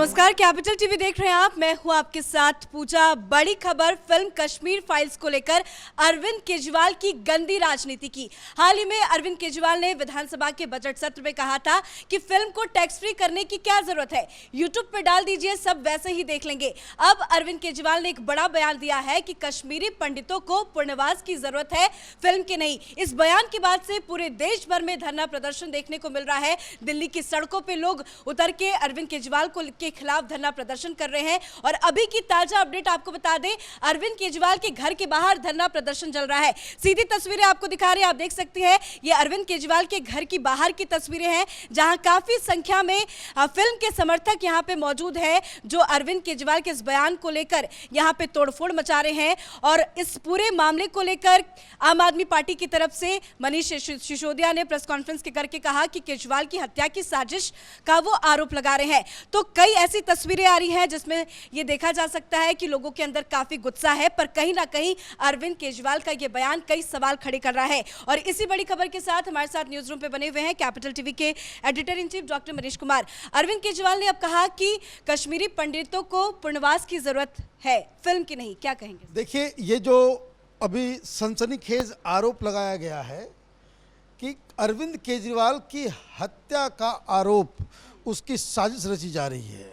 नमस्कार, capital TV देख रहे हैं आप। मैं हूं आपके साथ पूजा। बड़ी खबर फिल्म कश्मीर फाइल्स को लेकर अरविंद केजरीवाल की गंदी राजनीति की। हाल ही में अरविंद केजरीवाल ने विधानसभा के बजट सत्र में कहा था कि फिल्म को टैक्स फ्री करने की क्या जरूरत है, यूट्यूब पर डाल दीजिए, सब वैसे ही देख लेंगे। अब अरविंद केजरीवाल ने एक बड़ा बयान दिया है कि कश्मीरी पंडितों को पुनर्वास की जरूरत है, फिल्म की नहीं। इस बयान के बाद से पूरे देश भर में धरना प्रदर्शन देखने को मिल रहा है। दिल्ली की सड़कों पर लोग उतर के अरविंद केजरीवाल के खिलाफ धरना प्रदर्शन कर रहे हैं। और अभी की ताजा अपडेट आपको बता दें, अरविंद केजरीवाल के घर के बाहर धरना प्रदर्शन चल रहा है। सीधी तस्वीरें आपको दिखा रहे हैं, आप देख सकते हैं। ये अरविंद केजरीवाल के घर की बाहर की तस्वीरें हैं, जहां काफी संख्या में फिल्म के समर्थक यहां पे मौजूद है, जो अरविंद केजरीवाल के इस बयान को लेकर यहां पे तोड़फोड़ मचा रहे हैं। और इस पूरे मामले को लेकर आम आदमी पार्टी की तरफ से मनीष सिसोदिया ने प्रेस कॉन्फ्रेंस के करके कहा कि केजरीवाल की हत्या की साजिश का वो आरोप लगा रहे हैं। तो कई ऐसी तस्वीरें आ रही हैं जिसमें ये देखा जा सकता है कि लोगों के अंदर काफी गुस्सा है, पर कहीं ना कहीं अरविंद केजरीवाल का ये बयान कई सवाल खड़े कर रहा है। और इसी बड़ी खबर के साथ हमारे साथ न्यूज रूम पे बने हुए हैं कैपिटल टीवी के editor in chief doctor Manish Kumar. Arvind Kejriwal ने अब कहा कि कश्मीरी पंडितों को पुनर्वास की जरूरत है, फिल्म की नहीं, क्या कहेंगे? देखिए, ये जो अभी सनसनीखेज आरोप लगाया गया है कि अरविंद केजरीवाल की हत्या का आरोप, उसकी साजिश रची जा रही है,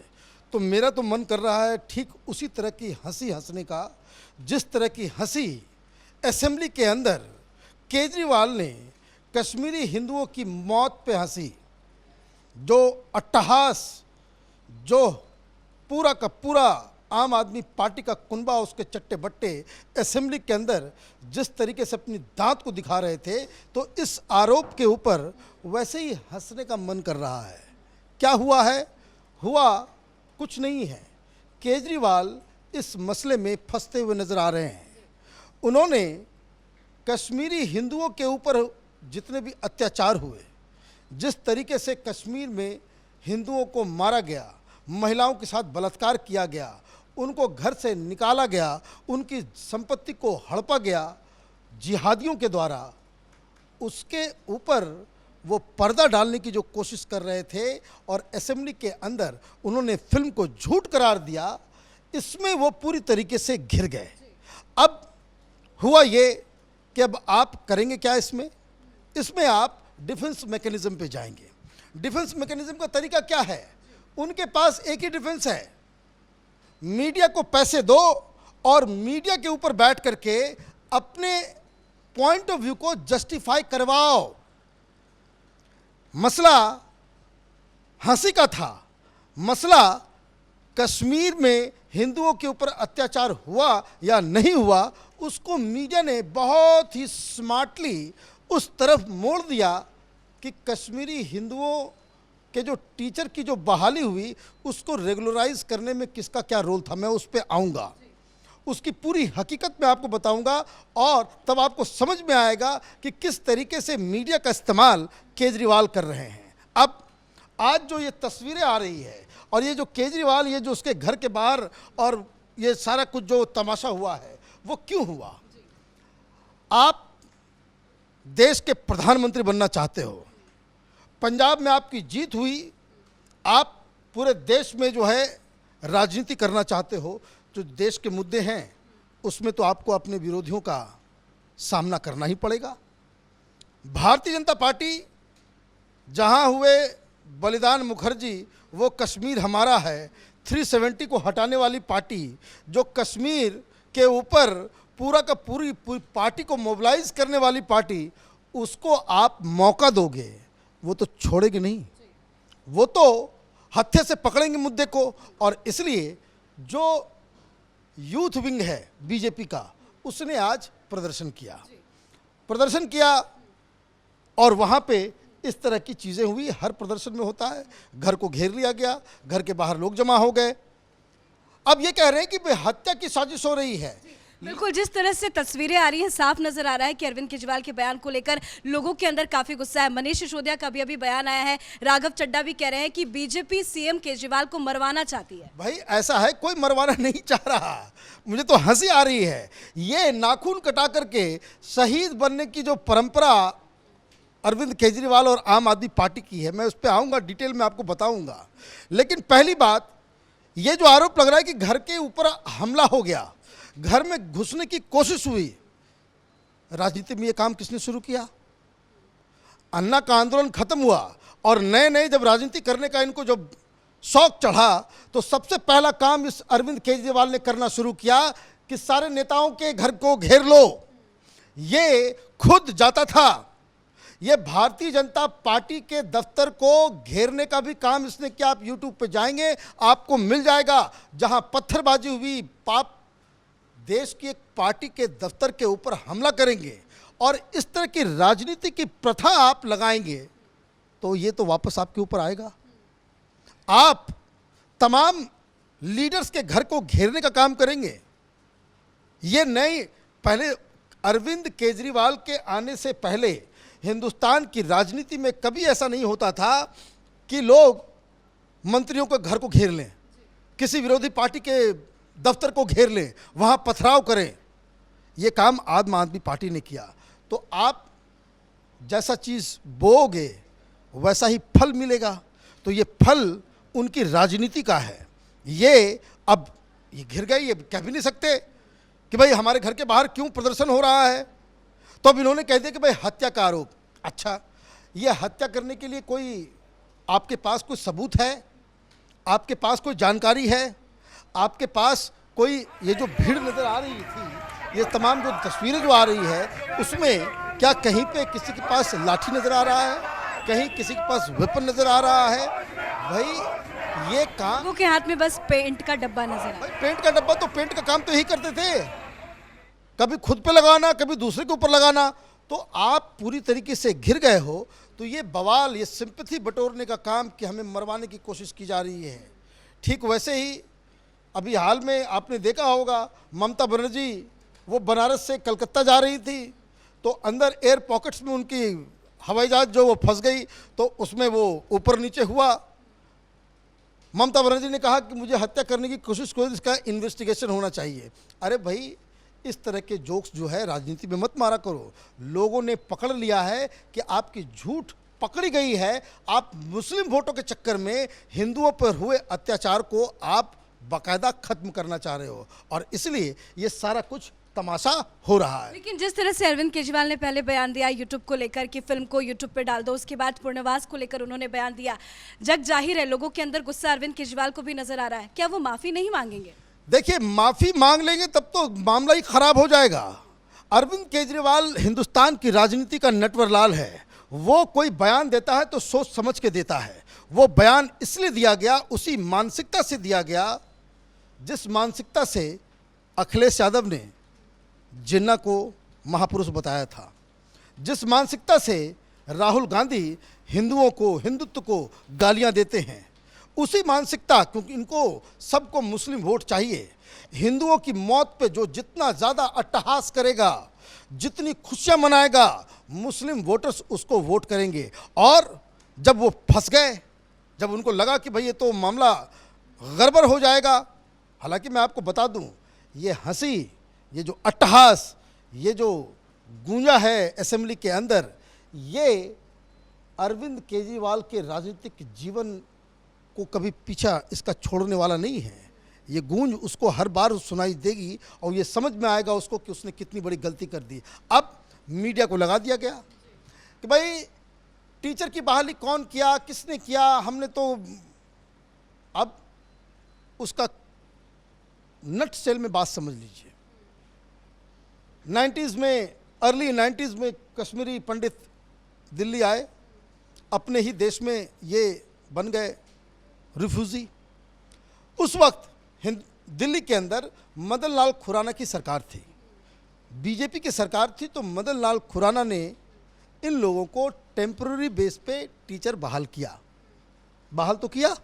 तो मेरा तो मन कर रहा है ठीक उसी तरह की हंसी हंसने का, जिस तरह की हंसी असेंबली के अंदर केजरीवाल ने कश्मीरी हिंदुओं की मौत पे हंसी। जो अट्टहास, जो पूरा का पूरा आम आदमी पार्टी का कुनबा, उसके चट्टे बट्टे असेंबली के अंदर जिस तरीके से अपनी दांत को दिखा रहे थे, तो इस आरोप के ऊपर वैसे ही हंसने का मन कर रहा है। क्या हुआ है? हुआ कुछ नहीं है। केजरीवाल इस मसले में फंसते हुए नजर आ रहे हैं। उन्होंने कश्मीरी हिंदुओं के ऊपर जितने भी अत्याचार हुए, जिस तरीके से कश्मीर में हिंदुओं को मारा गया, महिलाओं के साथ बलात्कार किया गया, उनको घर से निकाला गया, उनकी संपत्ति को हड़पा गया जिहादियों के द्वारा, उसके ऊपर वो पर्दा डालने की जो कोशिश कर रहे थे और असेंबली के अंदर उन्होंने फिल्म को झूठ करार दिया, इसमें वो पूरी तरीके से घिर गए। अब हुआ ये कि अब आप करेंगे क्या इसमें आप डिफेंस मैकेनिज्म पे जाएंगे। डिफेंस मैकेनिज्म का तरीका क्या है? उनके पास एक ही डिफेंस है, मीडिया को पैसे दो और मीडिया के ऊपर बैठ करके अपने पॉइंट ऑफ व्यू को जस्टिफाई करवाओ। मसला हंसी का था, मसला कश्मीर में हिंदुओं के ऊपर अत्याचार हुआ या नहीं हुआ, उसको मीडिया ने बहुत ही स्मार्टली उस तरफ मोड़ दिया कि कश्मीरी हिंदुओं के जो टीचर की जो बहाली हुई, उसको रेगुलराइज करने में किसका क्या रोल था, मैं उस पर आऊँगा, उसकी पूरी हकीकत मैं आपको बताऊंगा और तब आपको समझ में आएगा कि किस तरीके से मीडिया का इस्तेमाल केजरीवाल कर रहे हैं। अब आज जो ये तस्वीरें आ रही है और ये जो केजरीवाल, ये जो उसके घर के बाहर और ये सारा कुछ जो तमाशा हुआ है, वो क्यों हुआ? आप देश के प्रधानमंत्री बनना चाहते हो, पंजाब में आपकी जीत हुई, आप पूरे देश में जो है राजनीति करना चाहते हो, जो देश के मुद्दे हैं उसमें तो आपको अपने विरोधियों का सामना करना ही पड़ेगा। भारतीय जनता पार्टी जहां हुए बलिदान मुखर्जी, वो कश्मीर हमारा है, 370 को हटाने वाली पार्टी, जो कश्मीर के ऊपर पूरा का पूरी पार्टी को मोबिलाइज करने वाली पार्टी, उसको आप मौका दोगे, वो तो छोड़ेगी नहीं, वो तो हत्थे से पकड़ेंगे मुद्दे को। और इसलिए जो यूथ विंग है बीजेपी का, उसने आज प्रदर्शन किया और वहाँ पे इस तरह की चीज़ें हुई। हर प्रदर्शन में होता है, घर को घेर लिया गया, घर के बाहर लोग जमा हो गए। अब ये कह रहे हैं कि हत्या की साजिश हो रही है। बिल्कुल, जिस तरह से तस्वीरें आ रही हैं, साफ नजर आ रहा है कि अरविंद केजरीवाल के बयान को लेकर लोगों के अंदर काफी गुस्सा है। मनीष सिसोदिया का भी अभी बयान आया है, राघव चड्ढा भी कह रहे हैं कि बीजेपी सीएम केजरीवाल को मरवाना चाहती है। भाई ऐसा है, कोई मरवाना नहीं चाह रहा, मुझे तो हंसी आ रही है। ये नाखून कटा करके शहीद बनने की जो परंपरा अरविंद केजरीवाल और आम आदमी पार्टी की है, मैं उस पर आऊँगा, डिटेल में आपको बताऊँगा। लेकिन पहली बात ये जो आरोप लग रहा है कि घर के ऊपर हमला हो गया, घर में घुसने की कोशिश हुई, राजनीति में ये काम किसने शुरू किया? अन्ना का आंदोलन खत्म हुआ और नए नए जब राजनीति करने का इनको जब शौक चढ़ा तो सबसे पहला काम इस अरविंद केजरीवाल ने करना शुरू किया कि सारे नेताओं के घर को घेर लो। ये खुद जाता था, ये भारतीय जनता पार्टी के दफ्तर को घेरने का भी काम इसने किया। आप यूट्यूब पे जाएंगे आपको मिल जाएगा, जहां पत्थरबाजी हुई, पाप देश की एक पार्टी के दफ्तर के ऊपर हमला करेंगे और इस तरह की राजनीति की प्रथा आप लगाएंगे तो ये तो वापस आपके ऊपर आएगा। आप तमाम लीडर्स के घर को घेरने का काम करेंगे। ये नई, पहले अरविंद केजरीवाल के आने से पहले हिंदुस्तान की राजनीति में कभी ऐसा नहीं होता था कि लोग मंत्रियों के घर को घेर लें, किसी विरोधी पार्टी के दफ्तर को घेर लें, वहां पथराव करें। ये काम आम आदमी पार्टी ने किया। तो आप जैसा चीज़ बोओगे वैसा ही फल मिलेगा। तो ये फल उनकी राजनीति का है। ये अब ये घिर गए, ये कह भी नहीं सकते कि भाई हमारे घर के बाहर क्यों प्रदर्शन हो रहा है। तो अब इन्होंने कह दिया कि भाई हत्या का आरोप। अच्छा, ये हत्या करने के लिए कोई आपके पास कोई सबूत है? आपके पास कोई जानकारी है? आपके पास कोई, ये जो भीड़ नज़र आ रही थी, ये तमाम जो तस्वीरें जो आ रही है, उसमें क्या कहीं पे किसी के पास लाठी नज़र आ रहा है? कहीं किसी के पास वेपन नज़र आ रहा है? भाई ये काम, लोगों के हाथ में बस पेंट का डब्बा नजर आ रहा है। भाई पेंट का डब्बा, तो पेंट का काम तो यही करते थे, कभी खुद पे लगाना, कभी दूसरे के ऊपर लगाना। तो आप पूरी तरीके से घिर गए हो। तो ये बवाल, ये सिंपैथी बटोरने का काम कि हमें मरवाने की कोशिश की जा रही है। ठीक वैसे ही अभी हाल में आपने देखा होगा, ममता बनर्जी वो बनारस से कलकत्ता जा रही थी, तो अंदर एयर पॉकेट्स में उनकी हवाई जहाज जो वो फंस गई, तो उसमें वो ऊपर नीचे हुआ। ममता बनर्जी ने कहा कि मुझे हत्या करने की कोशिश को, इसका इन्वेस्टिगेशन होना चाहिए। अरे भाई, इस तरह के जोक्स जो है राजनीति में मत मारा करो। लोगों ने पकड़ लिया है कि आपकी झूठ पकड़ी गई है। आप मुस्लिम वोटों के चक्कर में हिंदुओं पर हुए अत्याचार को आप बाकायदा खत्म करना चाह रहे हो, और इसलिए ये सारा कुछ तमाशा हो रहा है। लेकिन जिस तरह से अरविंद केजरीवाल ने पहले बयान दिया यूट्यूब को लेकर कि फिल्म को यूट्यूब पे डाल दो, उसके बाद पुनर्वास को लेकर उन्होंने बयान दिया, जग जाहिर है लोगों के अंदर गुस्सा अरविंद केजरीवाल को भी नजर आ रहा है। क्या वो माफी नहीं मांगेंगे? देखिए, माफी मांग लेंगे तब तो मामला ही खराब हो जाएगा। अरविंद केजरीवाल हिंदुस्तान की राजनीति का नटवरलाल है। वो कोई बयान देता है तो सोच समझ के देता है। वो बयान इसलिए दिया गया, उसी मानसिकता से दिया गया जिस मानसिकता से अखिलेश यादव ने जिन्ना को महापुरुष बताया था, जिस मानसिकता से राहुल गांधी हिंदुओं को, हिंदुत्व को गालियां देते हैं, उसी मानसिकता, क्योंकि इनको सबको मुस्लिम वोट चाहिए। हिंदुओं की मौत पे जो जितना ज़्यादा अट्टहास करेगा, जितनी खुशियां मनाएगा, मुस्लिम वोटर्स उसको वोट करेंगे। और जब वो फंस गए, जब उनको लगा कि भाई ये तो मामला गड़बड़ हो जाएगा, हालांकि मैं आपको बता दूं, ये हंसी, ये जो अट्टहास, ये जो गूंजा है असेंबली के अंदर, ये अरविंद केजरीवाल के राजनीतिक जीवन को कभी पीछा इसका छोड़ने वाला नहीं है। ये गूंज उसको हर बार सुनाई देगी और ये समझ में आएगा उसको कि उसने कितनी बड़ी गलती कर दी। अब मीडिया को लगा दिया गया कि भाई टीचर की बहाली कौन किया, किसने किया, हमने तो, अब उसका नट सेल में बात समझ लीजिए। 90s में, अर्ली 90s में कश्मीरी पंडित दिल्ली आए, अपने ही देश में ये बन गए रिफ्यूजी। उस वक्त दिल्ली के अंदर मदन लाल खुराना की सरकार थी, बीजेपी की सरकार थी। तो मदन लाल खुराना ने इन लोगों को टेम्पररी बेस पे टीचर बहाल किया, बहाल तो किया।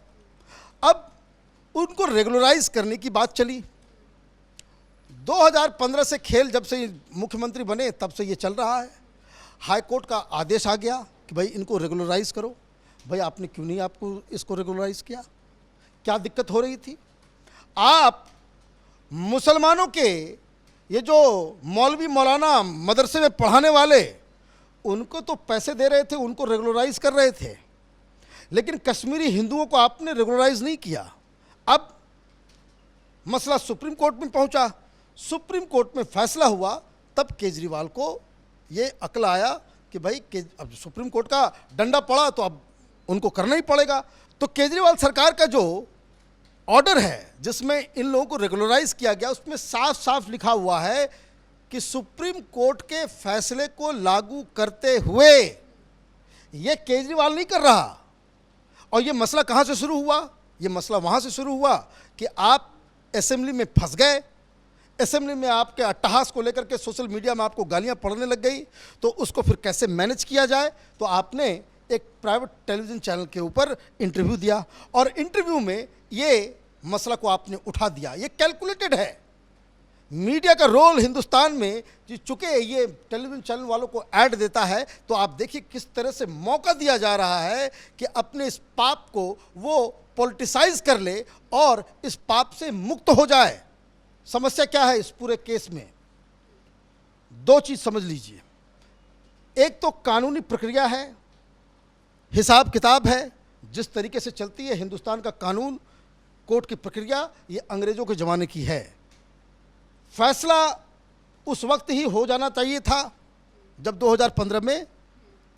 अब उनको रेगुलराइज करने की बात चली। 2015 से खेल जब से मुख्यमंत्री बने तब से ये चल रहा है। हाई कोर्ट का आदेश आ गया कि भाई इनको रेगुलराइज करो। भाई आपने क्यों नहीं आपको इसको रेगुलराइज किया? क्या दिक्कत हो रही थी? आप मुसलमानों के ये जो मौलवी मौलाना मदरसे में पढ़ाने वाले, उनको तो पैसे दे रहे थे, उनको रेगुलराइज कर रहे थे, लेकिन कश्मीरी हिंदुओं को आपने रेगुलराइज नहीं किया। अब मसला सुप्रीम कोर्ट में पहुंचा, सुप्रीम कोर्ट में फैसला हुआ, तब केजरीवाल को ये अक्ल आया कि भाई अब सुप्रीम कोर्ट का डंडा पड़ा तो अब उनको करना ही पड़ेगा। तो केजरीवाल सरकार का जो ऑर्डर है जिसमें इन लोगों को रेगुलराइज किया गया, उसमें साफ साफ लिखा हुआ है कि सुप्रीम कोर्ट के फैसले को लागू करते हुए, ये केजरीवाल नहीं कर रहा। और ये मसला कहाँ से शुरू हुआ? ये मसला वहाँ से शुरू हुआ कि आप असेंबली में फंस गए, असेंबली में आपके अट्टहास को लेकर के सोशल मीडिया में आपको गालियाँ पड़ने लग गई, तो उसको फिर कैसे मैनेज किया जाए, तो आपने एक प्राइवेट टेलीविज़न चैनल के ऊपर इंटरव्यू दिया और इंटरव्यू में ये मसला को आपने उठा दिया। ये कैलकुलेटेड है। मीडिया का रोल हिंदुस्तान में चूँकि ये टेलीविज़न चैनल वालों को ऐड देता है, तो आप देखिए किस तरह से मौका दिया जा रहा है कि अपने इस पाप को वो पॉलिटिसाइज कर ले और इस पाप से मुक्त हो जाए। समस्या क्या है इस पूरे केस में? दो चीज़ समझ लीजिए। एक तो कानूनी प्रक्रिया है, हिसाब किताब है, जिस तरीके से चलती है हिंदुस्तान का कानून, कोर्ट की प्रक्रिया, ये अंग्रेज़ों के ज़माने की है। फैसला उस वक्त ही हो जाना चाहिए था जब 2015 में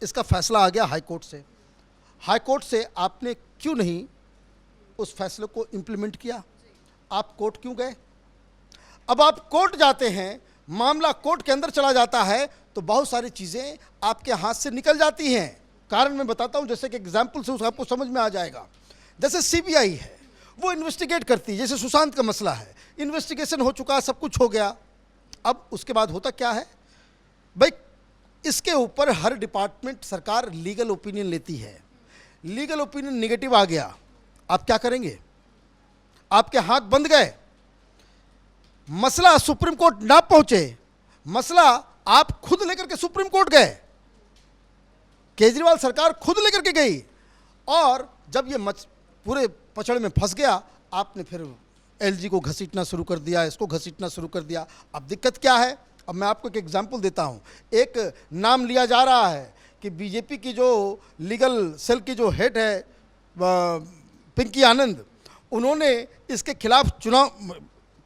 इसका फैसला आ गया हाई कोर्ट से। हाई कोर्ट से आपने क्यों नहीं उस फैसले को इम्प्लीमेंट किया? आप कोर्ट क्यों गए? अब आप कोर्ट जाते हैं, मामला कोर्ट के अंदर चला जाता है, तो बहुत सारी चीज़ें आपके हाथ से निकल जाती हैं। कारण मैं बताता हूं, जैसे कि एग्जाम्पल से आपको समझ में आ जाएगा। जैसे सीबीआई है, वो इन्वेस्टिगेट करती है, जैसे सुशांत का मसला है, इन्वेस्टिगेशन हो चुका, सब कुछ हो गया। अब उसके बाद होता क्या है भाई, इसके ऊपर हर डिपार्टमेंट, सरकार लीगल ओपिनियन लेती है। लीगल ओपिनियन नेगेटिव आ गया, आप क्या करेंगे? आपके हाथ बंध गए, मसला सुप्रीम कोर्ट ना पहुंचे, मसला आप खुद लेकर के सुप्रीम कोर्ट गए, केजरीवाल सरकार खुद लेकर के गई, और जब ये पूरे पचड़ में फंस गया, आपने फिर एलजी को घसीटना शुरू कर दिया, इसको घसीटना शुरू कर दिया। अब दिक्कत क्या है? अब मैं आपको एक एग्जांपल देता हूं। एक नाम लिया जा रहा है कि बीजेपी की जो लीगल सेल की जो हेड है पिंकी आनंद, उन्होंने इसके खिलाफ चुनाव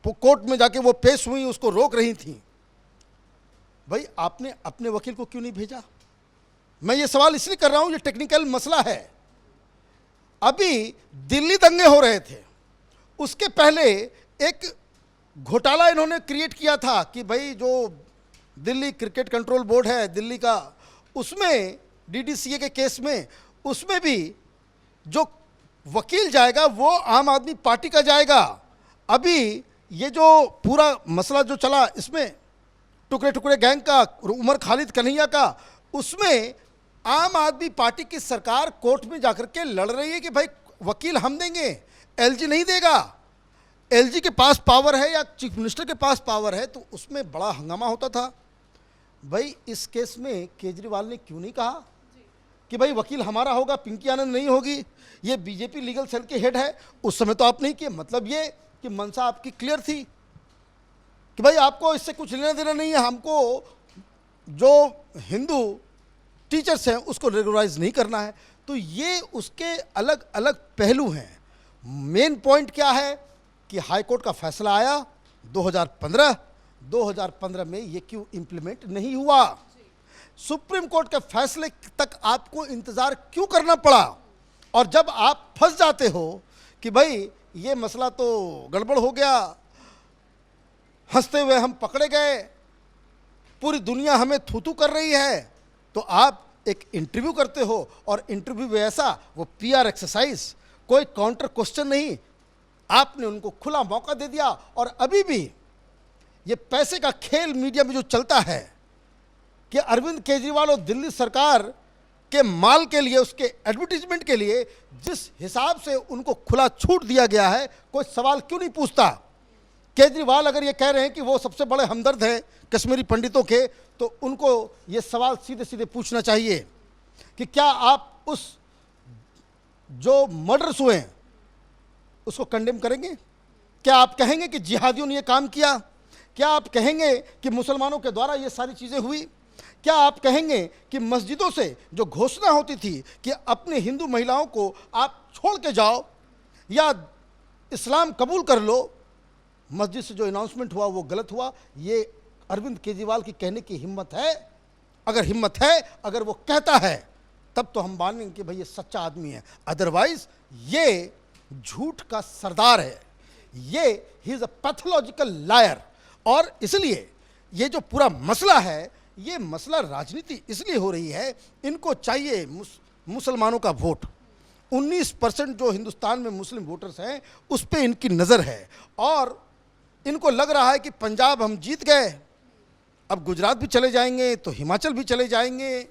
कोर्ट में जाके वो पेश हुई, उसको रोक रही थी। भाई आपने अपने वकील को क्यों नहीं भेजा? मैं ये सवाल इसलिए कर रहा हूं, ये टेक्निकल मसला है। अभी दिल्ली दंगे हो रहे थे, उसके पहले एक घोटाला इन्होंने क्रिएट किया था कि भाई जो दिल्ली क्रिकेट कंट्रोल बोर्ड है दिल्ली का, उसमें डीडीसीए के केस में, उसमें भी जो वकील जाएगा वो आम आदमी पार्टी का जाएगा। अभी ये जो पूरा मसला जो चला, इसमें टुकड़े टुकड़े गैंग का, उमर खालिद कन्हैया का, उसमें आम आदमी पार्टी की सरकार कोर्ट में जाकर के लड़ रही है कि भाई वकील हम देंगे, एलजी नहीं देगा। एलजी के पास पावर है या चीफ मिनिस्टर के पास पावर है, तो उसमें बड़ा हंगामा होता था। भाई इस केस में केजरीवाल ने क्यों नहीं कहा कि भाई वकील हमारा होगा, पिंकी आनंद नहीं होगी, ये बीजेपी लीगल सेल के हेड है? उस समय तो आप नहीं किए। मतलब ये कि मंशा आपकी क्लियर थी कि भाई आपको इससे कुछ लेना देना नहीं है, हमको जो हिंदू टीचर्स हैं उसको रेगुलराइज नहीं करना है। तो ये उसके अलग अलग पहलू हैं। मेन पॉइंट क्या है कि हाई कोर्ट का फैसला आया 2015 में, ये क्यों इंप्लीमेंट नहीं हुआ? सुप्रीम कोर्ट के फैसले तक आपको इंतजार क्यों करना पड़ा? और जब आप फंस जाते हो कि भाई ये मसला तो गड़बड़ हो गया, हंसते हुए हम पकड़े गए, पूरी दुनिया हमें थू-थू कर रही है, तो आप एक इंटरव्यू करते हो, और इंटरव्यू में ऐसा वो पीआर एक्सरसाइज, कोई काउंटर क्वेश्चन नहीं, आपने उनको खुला मौका दे दिया। और अभी भी ये पैसे का खेल मीडिया में जो चलता है कि अरविंद केजरीवाल और दिल्ली सरकार के माल के लिए, उसके एडवर्टीजमेंट के लिए जिस हिसाब से उनको खुला छूट दिया गया है, कोई सवाल क्यों नहीं पूछता? केजरीवाल अगर ये कह रहे हैं कि वो सबसे बड़े हमदर्द हैं कश्मीरी पंडितों के, तो उनको ये सवाल सीधे सीधे पूछना चाहिए कि क्या आप उस जो मर्डर्स हुए हैं उसको कंडेम करेंगे? क्या आप कहेंगे कि जिहादियों ने ये काम किया? क्या आप कहेंगे कि मुसलमानों के द्वारा ये सारी चीज़ें हुई? क्या आप कहेंगे कि मस्जिदों से जो घोषणा होती थी कि अपने हिंदू महिलाओं को आप छोड़ के जाओ या इस्लाम कबूल कर लो, मस्जिद से जो अनाउंसमेंट हुआ वो गलत हुआ, ये अरविंद केजरीवाल की कहने की हिम्मत है? अगर हिम्मत है, अगर वो कहता है, तब तो हम मानेंगे कि भाई ये सच्चा आदमी है। अदरवाइज ये झूठ का सरदार है, ये ही इज अ पैथोलॉजिकल लायर। और इसलिए ये जो पूरा मसला है, ये मसला राजनीति इसलिए हो रही है, इनको चाहिए मुसलमानों का वोट। 19% जो हिंदुस्तान में मुस्लिम वोटर्स हैं उस पे इनकी नज़र है, और इनको लग रहा है कि पंजाब हम जीत गए, अब गुजरात भी चले जाएंगे तो हिमाचल भी चले जाएंगे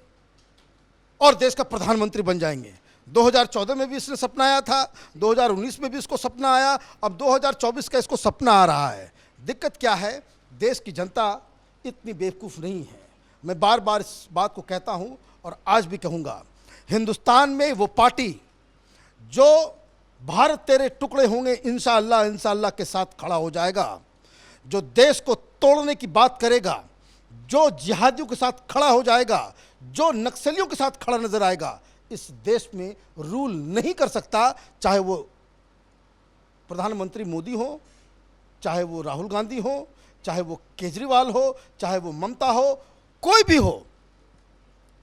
और देश का प्रधानमंत्री बन जाएंगे। 2014 में भी इसने सपना आया था, 2019 में भी इसको सपना आया, अब 2024 का इसको सपना आ रहा है। दिक्कत क्या है? देश की जनता इतनी बेवकूफ़ नहीं है। मैं बार बार इस बात को कहता हूं और आज भी कहूंगा, हिंदुस्तान में वो पार्टी जो भारत तेरे टुकड़े होंगे इंशाअल्लाह इंशाअल्लाह के साथ खड़ा हो जाएगा, जो देश को तोड़ने की बात करेगा, जो जिहादियों के साथ खड़ा हो जाएगा, जो नक्सलियों के साथ खड़ा नजर आएगा, इस देश में रूल नहीं कर सकता। चाहे वो प्रधानमंत्री मोदी हो, चाहे वो राहुल गांधी हो, चाहे वो केजरीवाल हो, चाहे वो ममता हो, कोई भी हो,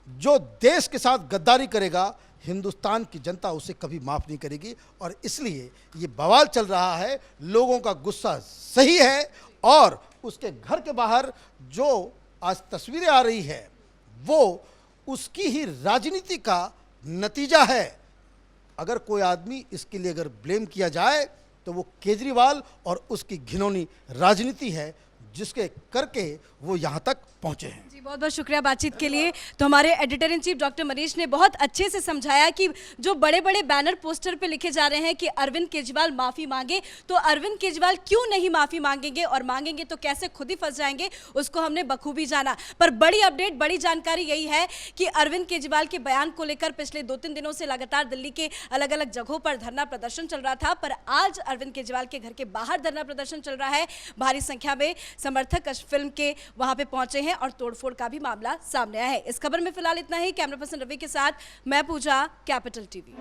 जो देश के साथ गद्दारी करेगा, हिंदुस्तान की जनता उसे कभी माफ़ नहीं करेगी। और इसलिए ये बवाल चल रहा है, लोगों का गुस्सा सही है, और उसके घर के बाहर जो आज तस्वीरें आ रही है वो उसकी ही राजनीति का नतीजा है। अगर कोई आदमी इसके लिए अगर ब्लेम किया जाए तो वो केजरीवाल और उसकी घिनौनी राजनीति है, जिसके करके वो यहाँ तक पहुँचे हैं। जी बहुत बहुत शुक्रिया बातचीत के लिए। तो हमारे editor in chief doctor Manish ने बहुत अच्छे से समझाया कि जो बड़े बड़े बैनर पोस्टर पे लिखे जा रहे हैं कि अरविंद केजरीवाल माफ़ी मांगे, तो अरविंद केजरीवाल क्यों नहीं माफ़ी मांगेंगे, और मांगेंगे तो कैसे खुद ही फंस जाएंगे, उसको हमने बखूबी जाना। पर बड़ी अपडेट, बड़ी जानकारी यही है कि अरविंद केजरीवाल के बयान को लेकर पिछले 2-3 दिनों से लगातार दिल्ली के अलग अलग जगहों पर धरना प्रदर्शन चल रहा था, पर आज अरविंद केजरीवाल के घर के बाहर धरना प्रदर्शन चल रहा है। भारी संख्या में समर्थक फिल्म के वहां पे पहुंचे हैं और तोड़फोड़ का भी मामला सामने आया है। इस खबर में फिलहाल इतना ही। कैमरा पर्सन रवि के साथ मैं पूजा, कैपिटल टीवी।